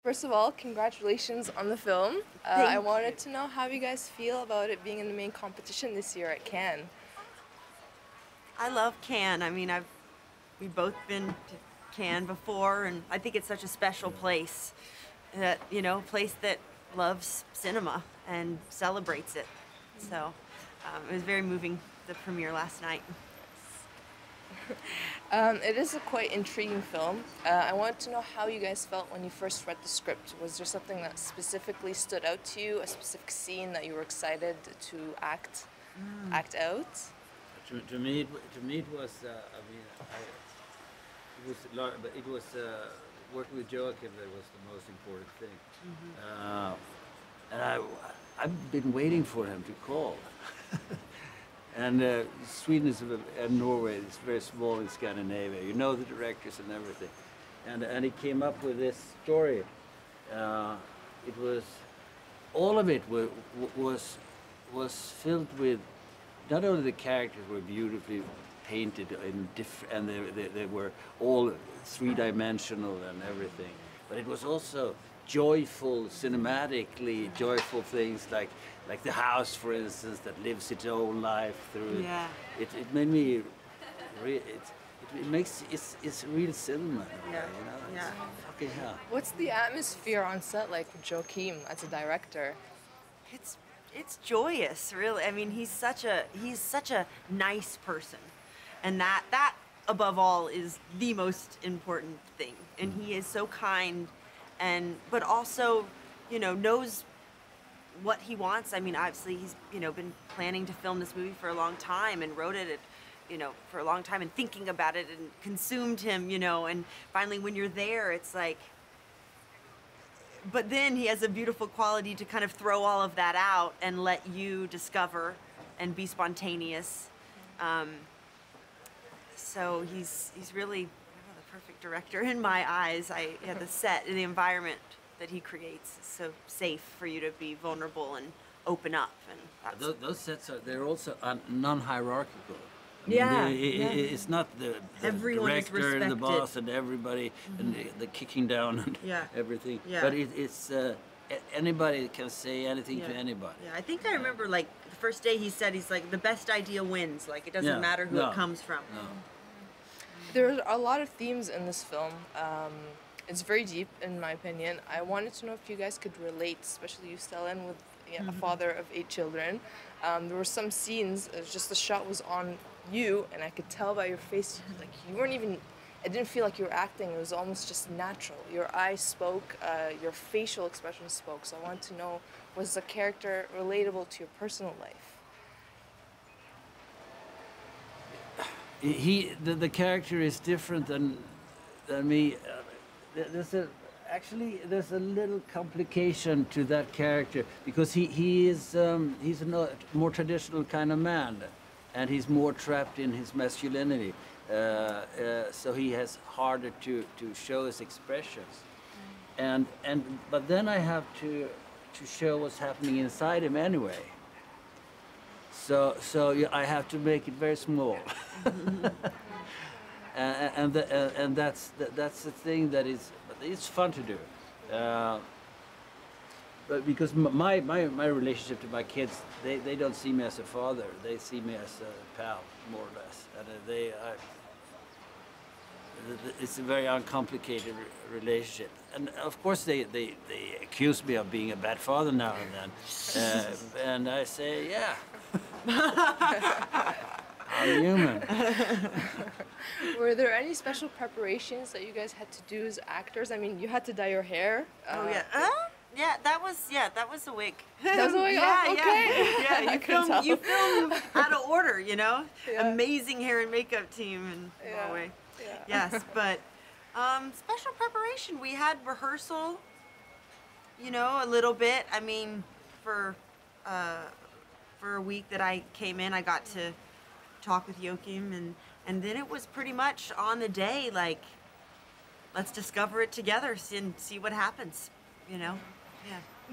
First of all, congratulations on the film. Thank I wanted you. to know how you guys feel about it being in the main competition this year at Cannes. I love Cannes. I mean, we've both been to Cannes before, and I think it's such a special place. That place that loves cinema and celebrates it. So it was very moving, the premiere last night. It is a quite intriguing film. I wanted to know how you guys felt when you first read the script. Was there something that specifically stood out to you, a specific scene that you were excited to act out? To me, it was. It was working with Joachim that was the most important thing. And I've been waiting for him to call. And Sweden and Norway is very small in Scandinavia. You know the directors and everything. And he came up with this story. It was all of it was filled with, not only the characters were beautifully painted in and they were all three-dimensional and everything, but it was also joyful, cinematically joyful things like the house, for instance, that lives its own life through. Yeah. It made me. It makes it's real cinema. Yeah. It's fucking hell. What's the atmosphere on set like with Joachim as a director? It's joyous, really. I mean, he's such a nice person, and that above all is the most important thing. And he is so kind, but also, knows what he wants. I mean, obviously he's been planning to film this movie for a long time and wrote it for a long time and thinking about it and consumed him, and finally when you're there, it's like. But then he has a beautiful quality to kind of throw all of that out and let you discover and be spontaneous. So he's really the perfect director in my eyes. The set, the environment that he creates is so safe for you to be vulnerable and open up. And those sets they're also non-hierarchical. It's not the Everyone is director and the respected. boss and everybody and the kicking down and everything. Yeah. But it's anybody can say anything to anybody. Yeah, I think I remember like the first day he's like the best idea wins. Like it doesn't matter who it comes from. No. There are a lot of themes in this film. It's very deep, in my opinion. I wanted to know if you guys could relate, especially you, Stellan, with a father of 8 children. There were some scenes, just the shot was on you, and I could tell by your face, like you weren't even, it didn't feel like you were acting, it was almost just natural. Your eyes spoke, your facial expression spoke, so I wanted to know, was the character relatable to your personal life? The character is different than me. There's a little complication to that character because he's a more traditional kind of man, and he's more trapped in his masculinity. So he has harder to show his expressions, but then I have to show what's happening inside him anyway. So I have to make it very small. And that's the thing that it's fun to do, but because my relationship to my kids, they don't see me as a father, they see me as a pal, more or less, and it's a very uncomplicated relationship, and of course they accuse me of being a bad father now and then, and I say yeah. I'm human. Were there any special preparations that you guys had to do as actors? I mean, you had to dye your hair. That was a wig. That was a wig? Oh, okay. Yeah, you film out of order, Yeah. Amazing hair and makeup team in Norway. Yeah. Yes, but special preparation. We had rehearsal, a little bit. I mean, for a week that I came in, I got to talk with Joachim, and then it was pretty much on the day, like, let's discover it together and see what happens, Yeah.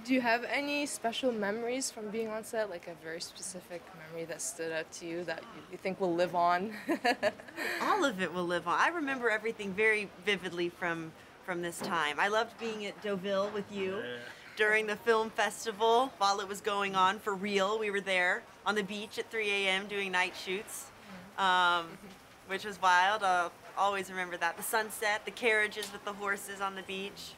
Do you have any special memories from being on set, like a very specific memory that stood out to you that you think will live on? All of it will live on. I remember everything very vividly from from this time. I loved being at Deauville with you during the film festival while it was going on for real. We were there on the beach at 3 a.m. doing night shoots, which was wild. I'll always remember that. The sunset, the carriages with the horses on the beach.